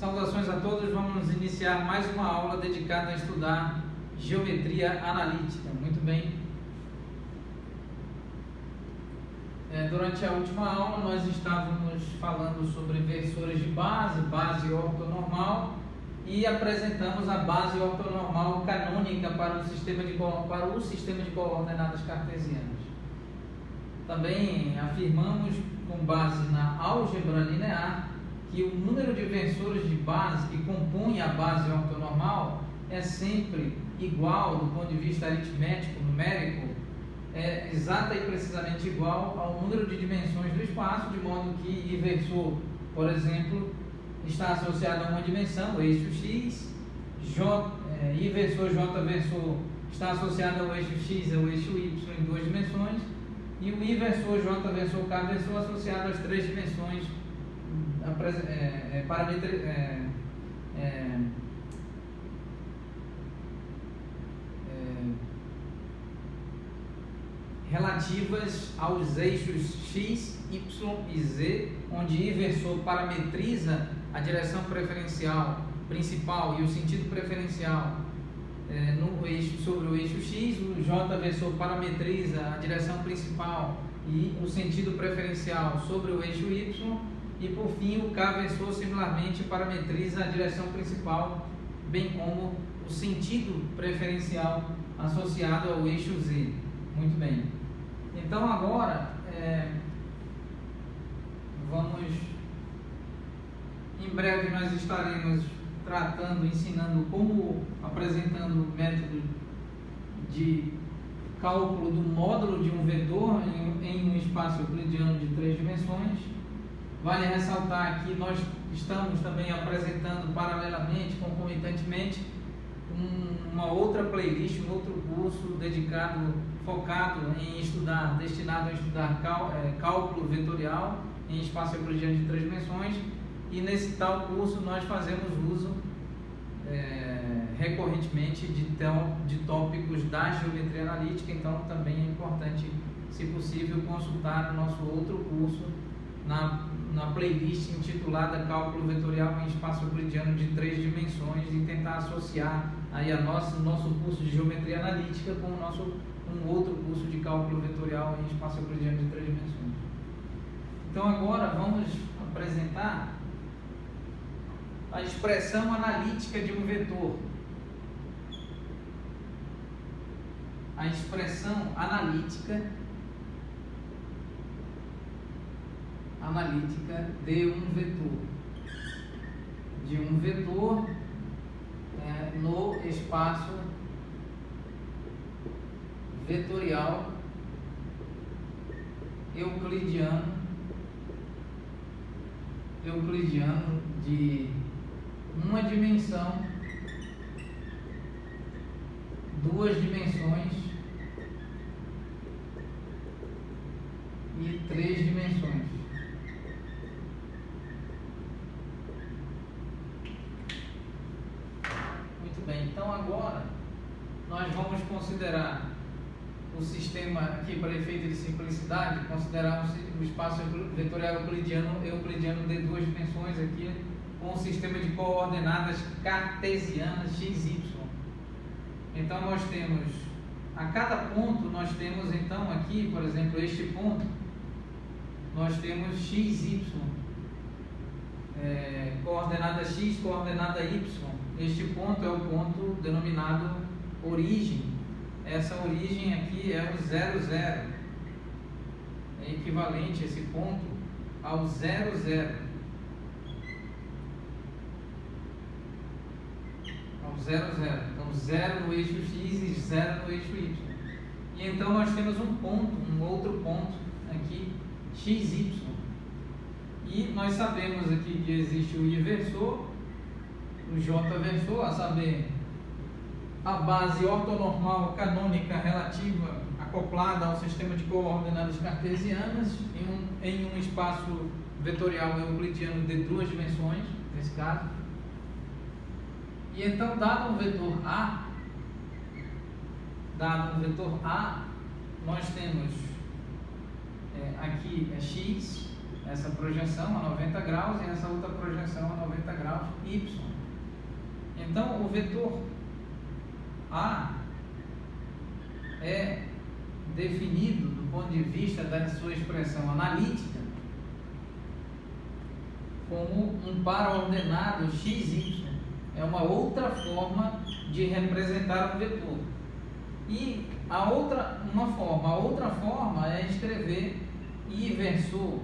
Saudações a todos, vamos iniciar mais uma aula dedicada a estudar geometria analítica. Muito bem. Durante a última aula nós estávamos falando sobre versores de base ortonormal, e apresentamos a base ortonormal canônica para o sistema de coordenadas cartesianas. Também afirmamos, com base na álgebra linear, que o número de versores de base que compõem a base ortonormal é sempre igual do ponto de vista aritmético, numérico, é exata e precisamente igual ao número de dimensões do espaço, de modo que I-versor, por exemplo, está associado a uma dimensão, o eixo X, I-versor, J-versor está associado ao eixo X, ao eixo Y em duas dimensões, e o I-versor, J-versor, K-versor associado às três dimensões relativas aos eixos X, Y e Z, onde I-versor parametriza a direção preferencial principal e o sentido preferencial sobre o eixo X, o J-versor parametriza a direção principal e o sentido preferencial sobre o eixo Y, e por fim o K-versor similarmente parametriza a direção principal, bem como o sentido preferencial associado ao eixo Z. Muito bem. Então agora em breve nós estaremos apresentando o método de cálculo do módulo de um vetor em um espaço euclidiano de três dimensões. Vale ressaltar que nós estamos também apresentando paralelamente, concomitantemente, uma outra playlist, um outro curso destinado a estudar cálculo vetorial em espaço euclidiano de três dimensões, e nesse tal curso nós fazemos uso recorrentemente de tópicos da geometria analítica. Então também é importante, se possível, consultar o nosso outro curso na playlist intitulada Cálculo Vetorial em Espaço Euclidiano de Três Dimensões, e tentar associar aí nosso curso de Geometria Analítica com um outro curso de Cálculo Vetorial em Espaço Euclidiano de Três Dimensões. Então agora vamos apresentar a expressão analítica de um vetor. A expressão analítica de um vetor no espaço vetorial euclidiano de uma dimensão, duas dimensões e três dimensões. Muito bem, então agora nós vamos considerar o sistema aqui, para efeito de simplicidade, considerar o espaço vetorial euclidiano de duas dimensões aqui, com o sistema de coordenadas cartesianas x, y. Então nós temos, a cada ponto nós temos então aqui, por exemplo, este ponto, nós temos x, y, coordenada x, coordenada y. Este ponto é o ponto denominado origem. Essa origem aqui é o 0, 0. É equivalente esse ponto ao 0, 0. Ao 0, 0. Então 0 no eixo x e 0 no eixo y. E então nós temos um outro ponto aqui, x, y. E nós sabemos aqui que existe o I-versor, o J-versor, a saber, a base ortonormal canônica relativa acoplada ao sistema de coordenadas cartesianas em um espaço vetorial euclidiano de duas dimensões, nesse caso. E então, dado um vetor A, nós temos aqui x, essa projeção a 90 graus e essa outra projeção a 90 graus y. Então, o vetor A é definido do ponto de vista da sua expressão analítica como um paraordenado xy. É uma outra forma de representar o vetor. E a outra forma é escrever I versor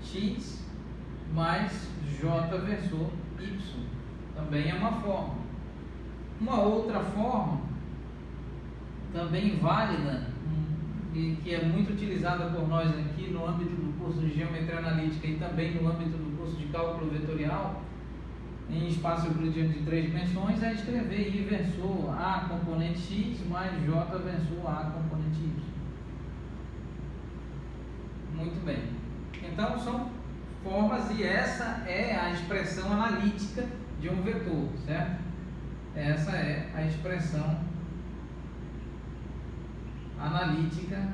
x mais j versor y. Também é uma forma. Uma outra forma, também válida, e que é muito utilizada por nós aqui no âmbito do curso de Geometria Analítica e também no âmbito do curso de Cálculo Vetorial, em espaço euclidiano de 3 dimensões, é escrever I versor A componente x mais j versor A componente y. Muito bem. Então, são formas e essa é a expressão analítica de um vetor, certo? Essa é a expressão analítica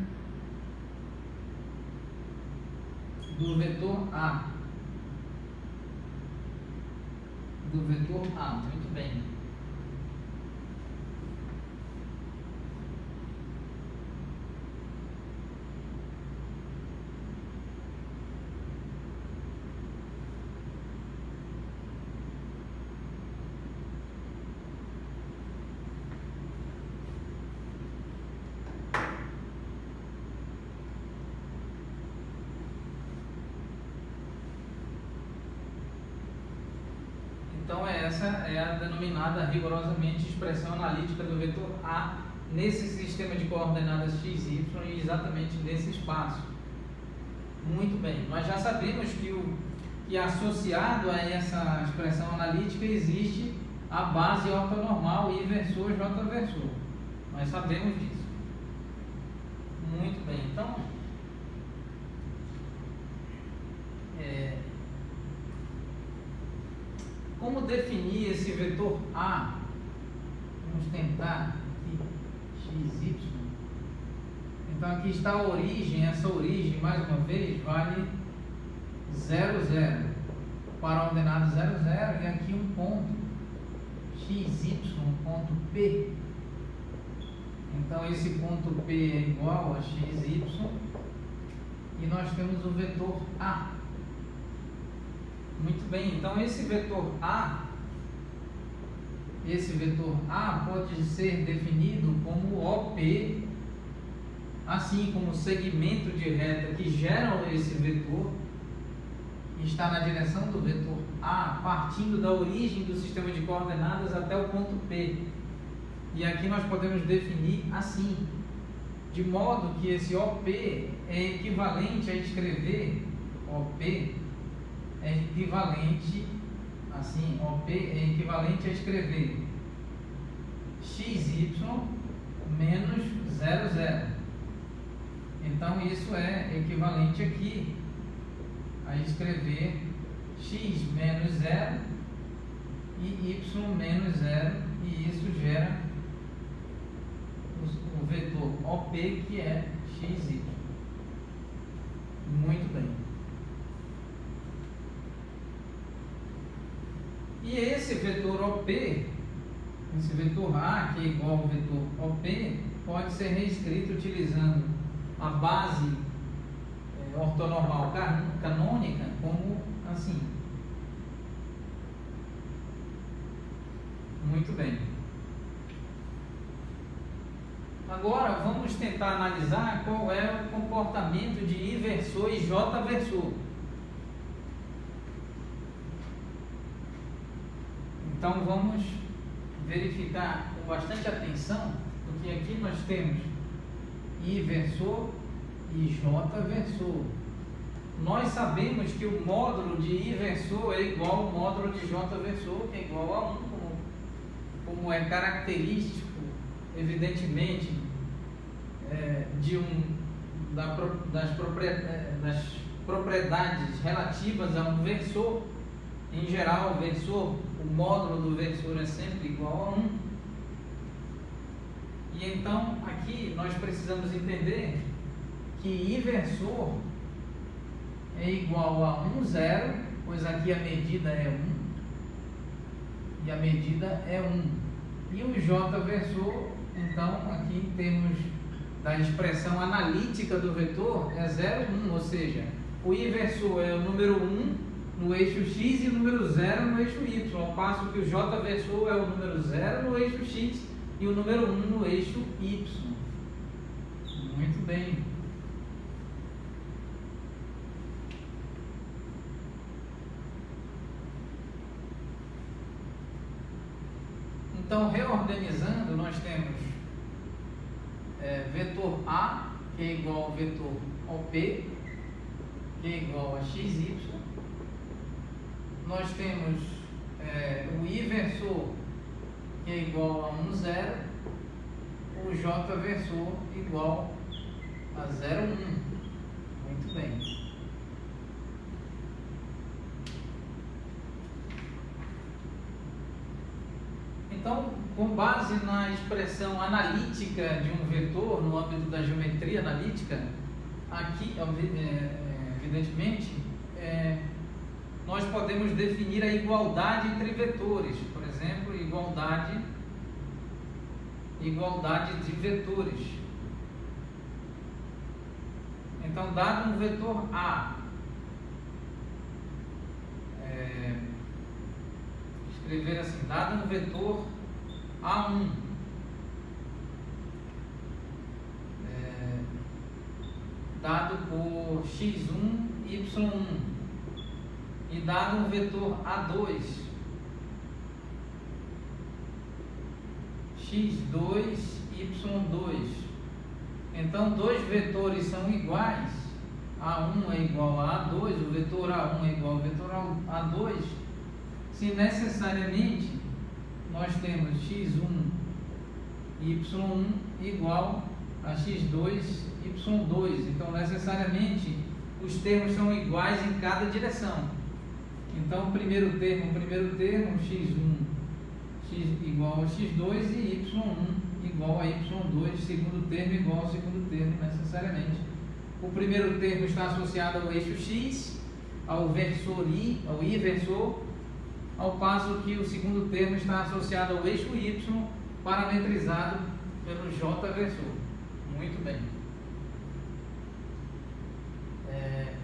do vetor A. Muito bem. Então, essa é a denominada rigorosamente expressão analítica do vetor A nesse sistema de coordenadas x e y e exatamente nesse espaço. Muito bem, nós já sabemos que associado a essa expressão analítica existe a base ortonormal I versor J versor. Nós sabemos disso. Muito bem, então como definir esse vetor A? Vamos tentar aqui, x, y. Então aqui está a origem, essa origem, mais uma vez, vale 0, 0. Paraordenado 0, 0, e aqui um ponto, x, y, um ponto P. Então esse ponto P é igual a x, y, e nós temos o vetor A. Muito bem, então esse vetor A pode ser definido como OP, assim como o segmento de reta que gera esse vetor está na direção do vetor A, partindo da origem do sistema de coordenadas até o ponto P. E aqui nós podemos definir assim, de modo que esse OP é equivalente a escrever OP é equivalente a escrever xy menos 0, 0. Então isso é equivalente aqui a escrever x menos 0 e y menos 0, e isso gera o vetor OP, que é xy. Muito bem. E esse vetor OP, esse vetor A, que é igual ao vetor OP, pode ser reescrito utilizando a base ortonormal canônica como assim. Muito bem. Agora vamos tentar analisar qual é o comportamento de I versor e J versor. Então vamos verificar com bastante atenção, porque aqui nós temos I versor e J versor. Nós sabemos que o módulo de I versor é igual ao módulo de J versor, que é igual a 1, como é característico, evidentemente, das propriedades relativas a um versor. Em geral, o módulo do versor é sempre igual a 1. E então, aqui nós precisamos entender que I versor é igual a 1, 0, pois aqui a medida é 1 e a medida é 1. E o j versor, então, aqui em termos da expressão analítica do vetor, é 0, 1, ou seja, o i versor é o número 1 no eixo x e o número 0 no eixo y, ao passo que o j versor é o número 0 no eixo x e o número 1 no eixo y. Muito bem. Então, reorganizando, nós temos vetor A, que é igual ao vetor OP, que é igual a XY. Nós temos o I versor, que é igual a 1, 0. O J versor igual a 0, 1. Muito bem. Então, com base na expressão analítica de um vetor no âmbito da geometria analítica, aqui, evidentemente, nós podemos definir a igualdade entre vetores. Por exemplo, igualdade de vetores. Então, dado um vetor A, escrever assim, dado um vetor A1, dado por x1, y1, e dado um vetor A2, x2, y2. Então, dois vetores são iguais, A1 é igual a A2, o vetor A1 é igual ao vetor A2, se necessariamente nós temos x1, y1 igual a x2, y2. Então, necessariamente, os termos são iguais em cada direção. Então, primeiro termo, x1 igual a x2 e y1 igual a y2, segundo termo igual ao segundo termo, necessariamente. O primeiro termo está associado ao eixo x, ao versor i, ao i versor, ao passo que o segundo termo está associado ao eixo y, parametrizado pelo j versor. Muito bem.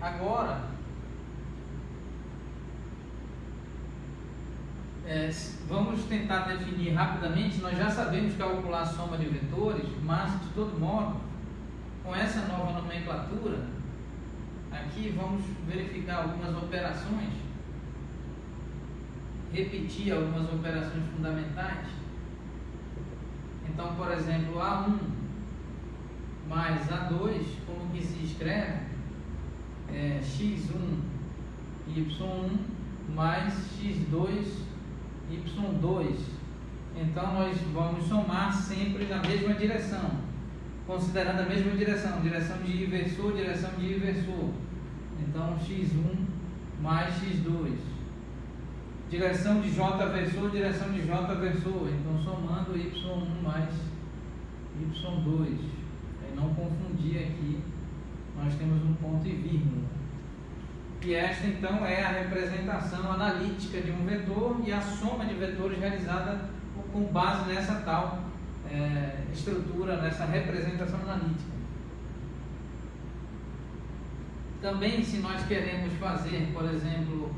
Agora, vamos tentar definir rapidamente. Nós já sabemos calcular a soma de vetores, mas de todo modo, com essa nova nomenclatura, aqui vamos verificar algumas operações, repetir algumas operações fundamentais. Então, por exemplo, A1 mais A2, como que se escreve? X1, Y1 mais X2, Y2. Então, nós vamos somar sempre na mesma direção, considerando a mesma direção de I versor, direção de I versor. Então, X1 mais X2. Direção de J versor, direção de J versor. Então, somando Y1 mais Y2. Não confundir aqui, nós temos um ponto e vírgula. E esta, então, é a representação analítica de um vetor e a soma de vetores realizada com base nessa tal estrutura, nessa representação analítica. Também, se nós queremos fazer, por exemplo,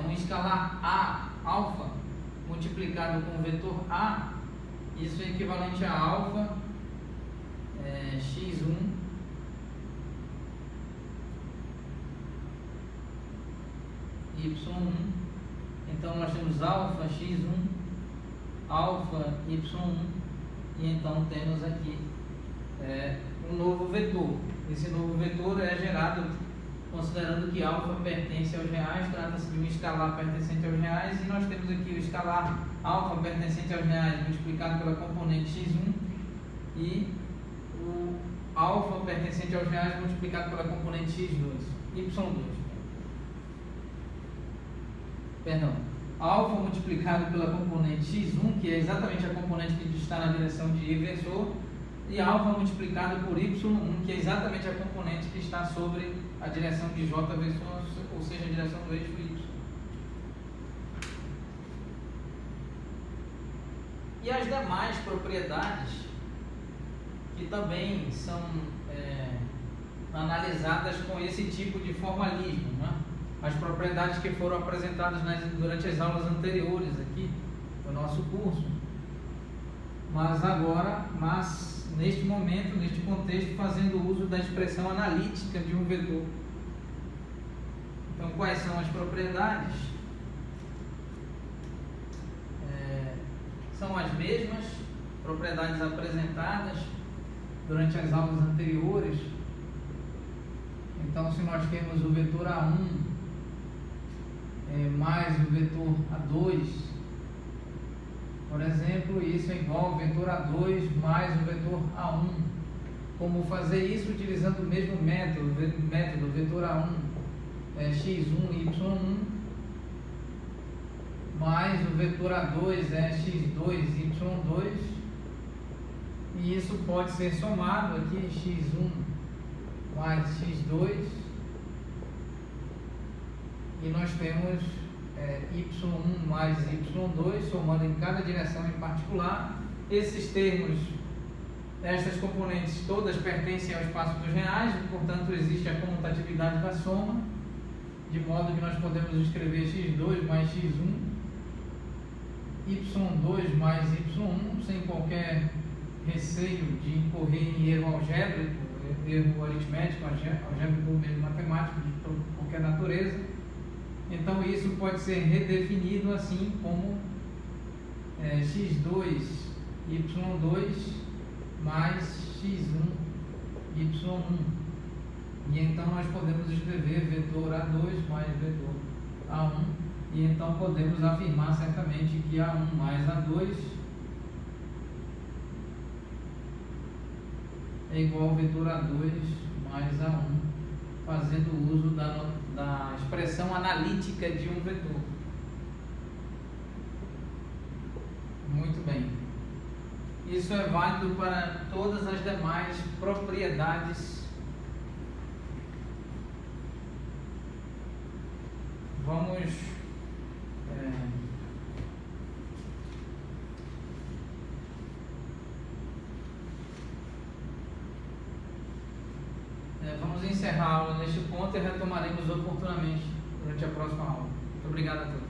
um escalar A, alfa, multiplicado com o vetor A, isso é equivalente a alfa x1 y1. Então, nós temos alfa x1, alfa y1, e então temos aqui um novo vetor. Esse novo vetor é gerado considerando que alfa pertence aos reais, trata-se de um escalar pertencente aos reais, e nós temos aqui o escalar alfa pertencente aos reais multiplicado pela componente x1 e o alfa pertencente aos reais multiplicado pela componente x2, y2. Perdão, alfa multiplicado pela componente x1, que é exatamente a componente que está na direção de I versor, e alfa multiplicado por y1, que é exatamente a componente que está sobre a direção de j vezes, ou seja, a direção do eixo y. E as demais propriedades que também são analisadas com esse tipo de formalismo, né? As propriedades que foram apresentadas durante as aulas anteriores aqui do nosso curso, mas neste momento, neste contexto, fazendo uso da expressão analítica de um vetor. Então, quais são as propriedades? São as mesmas propriedades apresentadas durante as aulas anteriores. Então, se nós temos o vetor A1 mais o vetor A2, por exemplo, isso é igual ao vetor A2 mais o vetor A1. Como fazer isso utilizando o mesmo método, vetor A1 é x1, y1, mais o vetor A2 é x2, y2, e isso pode ser somado aqui, x1 mais x2, e nós temos y1 mais y2, somando em cada direção em particular. Esses termos, estas componentes todas pertencem ao espaço dos reais, e, portanto existe a comutatividade da soma, de modo que nós podemos escrever x2 mais x1, y2 mais y1, sem qualquer receio de incorrer em erro algébrico, erro aritmético, algébrico ou mesmo matemático de qualquer natureza. Então isso pode ser redefinido assim como x2 y2 mais x1 y1, e então nós podemos escrever vetor A2 mais vetor A1, e então podemos afirmar certamente que A1 mais A2 é igual ao vetor A2 mais A1, fazendo uso da expressão analítica de um vetor. Muito bem. Isso é válido para todas as demais propriedades. Vamos encerrar a aula neste ponto e retomaremos oportunamente durante a próxima aula. Muito obrigado a todos.